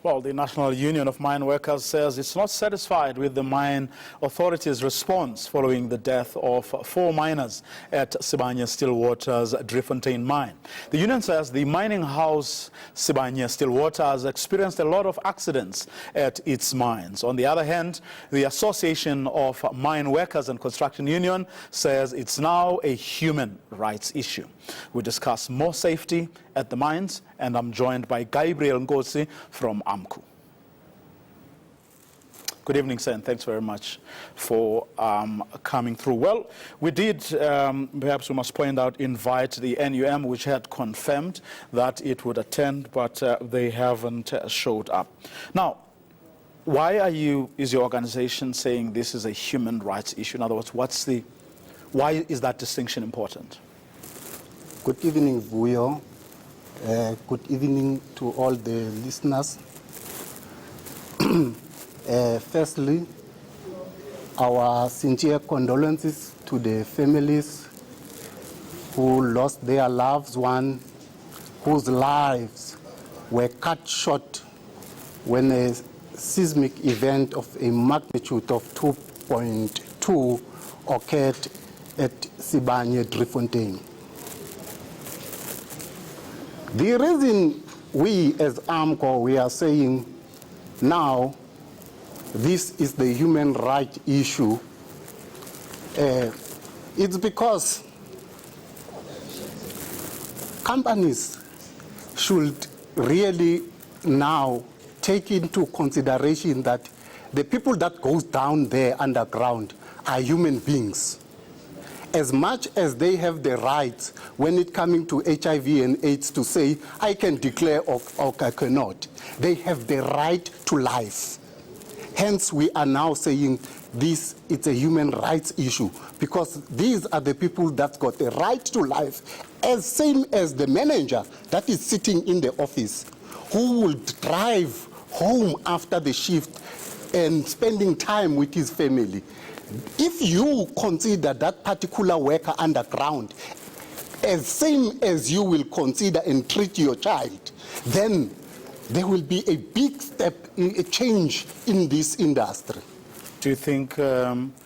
Well, the National Union of Mineworkers says it's not satisfied with the mine authorities' response following the death of 4 miners at Sibanye Stillwater's Driefontein mine. The union says the mining house Sibanye Stillwater has experienced a lot of accidents at its mines. On the other hand, the Association of Mine Workers and Construction Union says it's now a human rights issue. We discuss more safety at the mines, and I'm joined by Gabriel Nkosi from Amcu. Good evening, sir, and thanks very much for coming through. Well, we did, perhaps we must point out, invite the NUM, which had confirmed that it would attend, but they haven't showed up. Now, why is your organization saying this is a human rights issue? In other words, why is that distinction important? Good evening, Vuyo. Good evening to all the listeners. Firstly, our sincere condolences to the families who lost their loved ones, whose lives were cut short when a seismic event of a magnitude of 2.2 occurred at Sibanye Driefontein. The reason we as Amcu, we are saying now this is the human rights issue, it's because companies should really now take into consideration that the people that goes down there underground are human beings. As much as they have the rights when it coming to HIV and AIDS to say, I can declare or I cannot, they have the right to life. Hence, we are now saying this is a human rights issue because these are the people that got the right to life, as same as the manager that is sitting in the office, who will drive home after the shift and spending time with his family. If you consider that particular worker underground as same as you will consider and treat your child, then there will be a big step, a change in this industry. Do you think the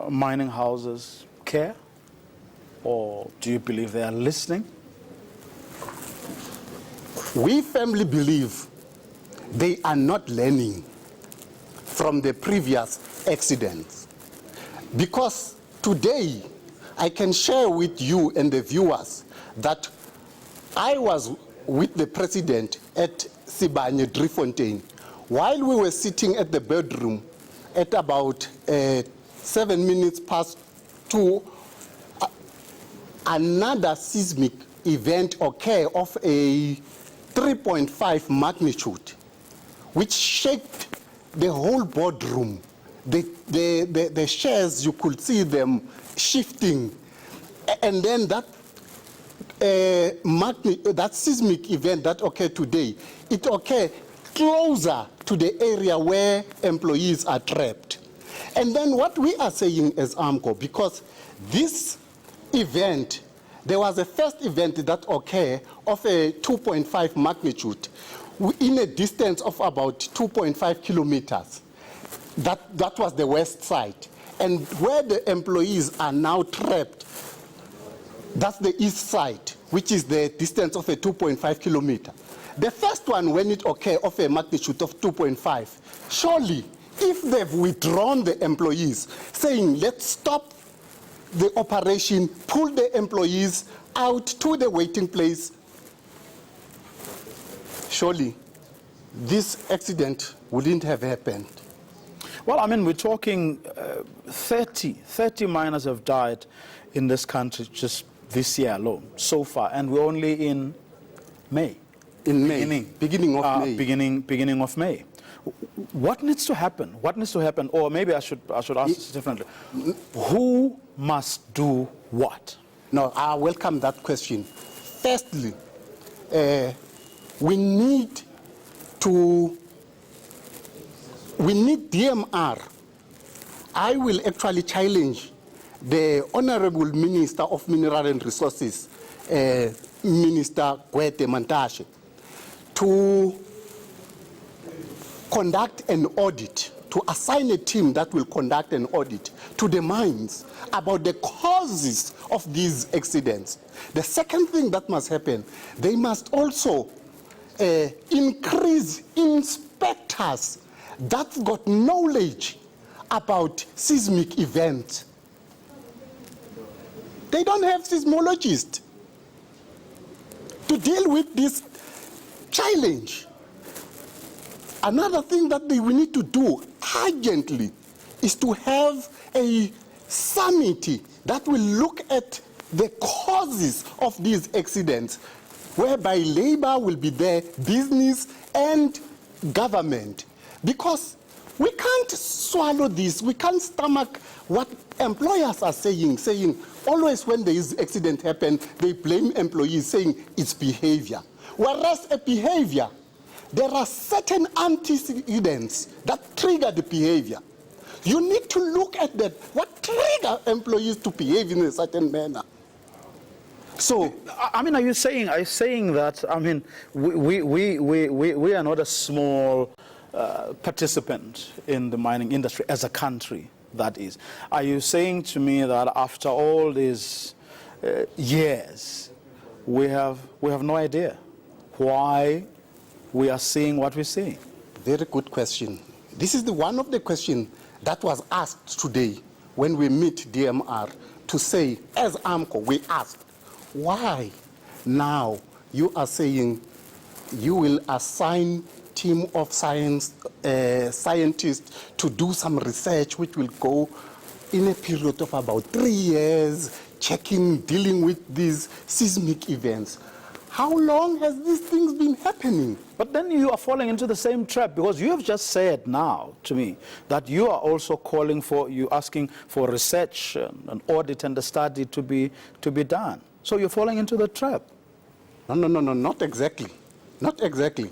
mining houses care, or do you believe they are listening? We firmly believe they are not learning from the previous accidents. Because today, I can share with you and the viewers that I was with the president at Sibanye Driefontein. While we were sitting at the bedroom at about 7 minutes past 2, another seismic event occurred of a 3.5 magnitude, which shaked the whole boardroom. The chairs, you could see them shifting. And then that seismic event that occurred today, it occurred closer to the area where employees are trapped. And then what we are saying as Amcu, because this event, there was a first event that occurred of a 2.5 magnitude in a distance of about 2.5 kilometers. That was the west side. And where the employees are now trapped, that's the east side, which is the distance of a 2.5 kilometer. The first one, when it occurred of a magnitude of 2.5, surely, if they've withdrawn the employees, saying, let's stop the operation, pull the employees out to the waiting place, surely this accident wouldn't have happened. Well, I mean, we're talking 30 miners have died in this country just this year alone, so far, and we're only in May. Beginning of May. Beginning of May. What needs to happen? What needs to happen? Or maybe I should ask this differently. Who must do what? No, I welcome that question. Firstly, we need DMR. I will actually challenge the Honorable Minister of Mineral and Resources, Minister Gwede Mantashe, to conduct an audit, to assign a team that will conduct an audit to the mines about the causes of these accidents. The second thing that must happen, they must also increase inspectors that got knowledge about seismic events. They don't have seismologists to deal with this challenge. Another thing that we need to do urgently is to have a summit that will look at the causes of these accidents, whereby labor will be there, business and government. Because we can't swallow this, we can't stomach what employers are saying always when there is accident happen, they blame employees saying it's behavior. Whereas a behavior, there are certain antecedents that trigger the behavior. You need to look at that. What trigger employees to behave in a certain manner? So, I mean, are you saying that, I mean, we are not a small participant in the mining industry as a country, that is. Are you saying to me that after all these years, we have no idea why we are seeing what we're seeing? Very good question. This is one of the questions that was asked today when we meet DMR to say, as Amcu, we asked, why now you are saying you will assign team of scientists to do some research which will go in a period of about 3 years, dealing with these seismic events. How long has these things been happening? But then you are falling into the same trap, because you have just said now to me that you are also calling for, you asking for research, an audit and a study to be done. So you're falling into the trap. No, not exactly. Not exactly.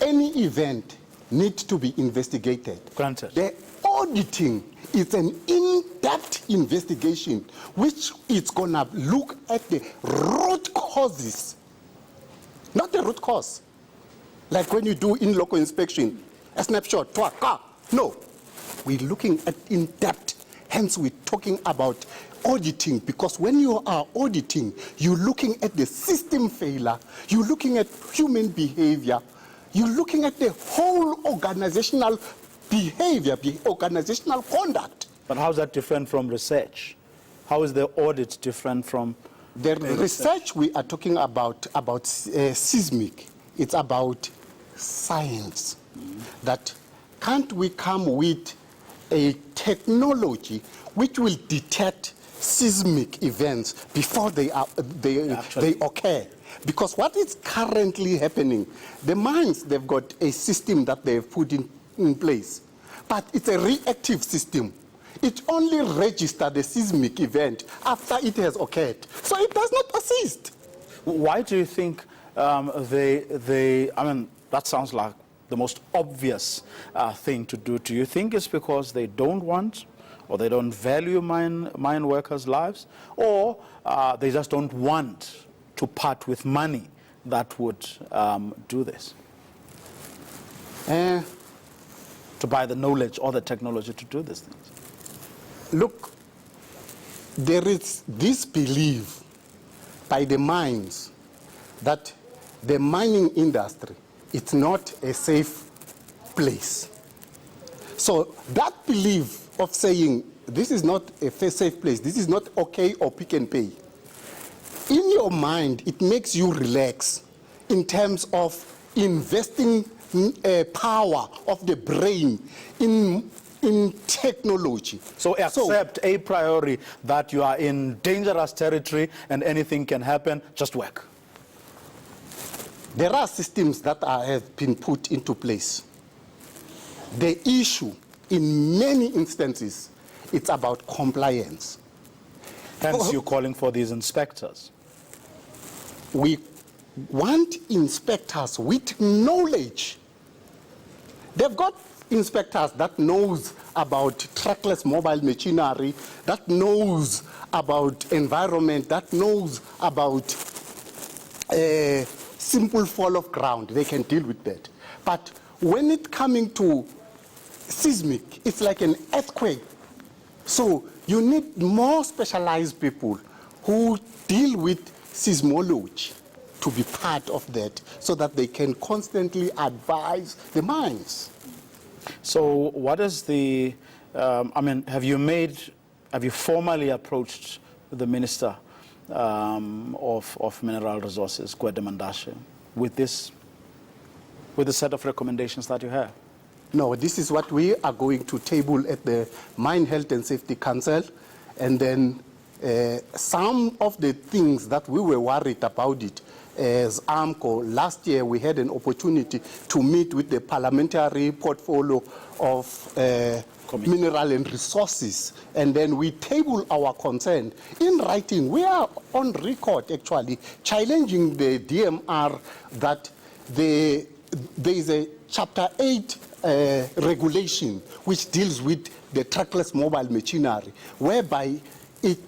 Any event needs to be investigated. Granted. The auditing is an in-depth investigation which is going to look at the root causes, not the root cause. Like when you do in-local inspection, a snapshot, no. We're looking at in-depth, hence we're talking about auditing, because when you are auditing, you're looking at the system failure, you're looking at human behavior, you're looking at the whole organizational behavior, organizational conduct. But how is that different from research? How is the audit different from the research we are talking about seismic? It's about science. That can't we come with a technology which will detect seismic events before they occur? Because what is currently happening, the mines, they've got a system that they've put in place, but it's a reactive system. It only registers the seismic event after it has occurred. So it does not assist. Why do you think I mean, that sounds like the most obvious thing to do. Do you think it's because they don't want or they don't value mine workers' lives, or they just don't want to part with money that would do this? To buy the knowledge or the technology to do these things? Look, there is this belief by the mines that the mining industry is not a safe place. So that belief of saying this is not a safe place, this is not okay or pick and pay, in your mind, it makes you relax in terms of investing power of the brain in technology. So accept a priori that you are in dangerous territory and anything can happen, just work. There are systems that have been put into place. The issue, in many instances, it's about compliance. Hence you're calling for these inspectors. We want inspectors with knowledge. They've got inspectors that knows about trackless mobile machinery, that knows about environment, that knows about simple fall of ground, they can deal with that. But when it coming to seismic, it's like an earthquake. So you need more specialized people who deal with seismology to be part of that so that they can constantly advise the mines. So what is the, have you formally approached the Minister of Mineral Resources, Gwede Mandashe, with the set of recommendations that you have? No, this is what we are going to table at the Mine Health and Safety Council, and then some of the things that we were worried about it as Amcu. Last year we had an opportunity to meet with the parliamentary portfolio of mineral and resources, and then we table our concern in writing. We are on record actually challenging the DMR that there is a Chapter 8 regulation which deals with the trackless mobile machinery, whereby it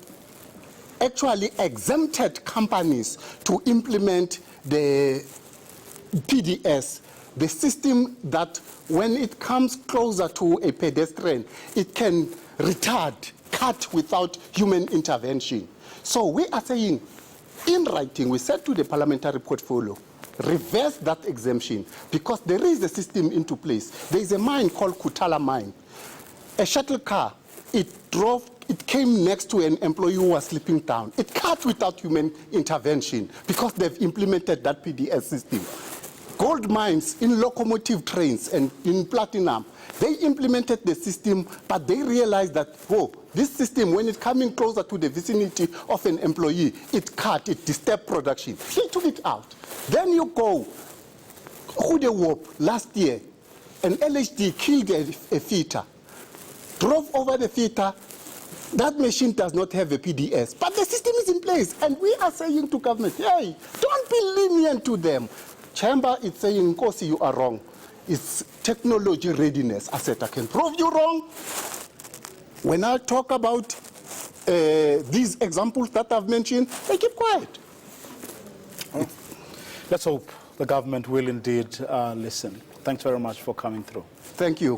actually exempted companies to implement the PDS, the system that when it comes closer to a pedestrian, it can retard, cut without human intervention. So we are saying, in writing, we said to the parliamentary portfolio, reverse that exemption, because there is a system into place. There is a mine called Kutala Mine. A shuttle car, it came next to an employee who was sleeping down. It cut without human intervention because they've implemented that PDS system. Gold mines in locomotive trains and in platinum, they implemented the system, but they realized that, whoa, this system, when it's coming closer to the vicinity of an employee, it cut, it disturbed production. They took it out. Then you go, Hudewop last year, an LHD killed a feeder, drove over the feeder. That machine does not have a PDS, but the system is in place. And we are saying to government, hey, don't be lenient to them. Chamber is saying, Nkosi, you are wrong. It's technology readiness. I said, I can prove you wrong. When I talk about these examples that I've mentioned, they keep quiet. Let's hope the government will indeed listen. Thanks very much for coming through. Thank you.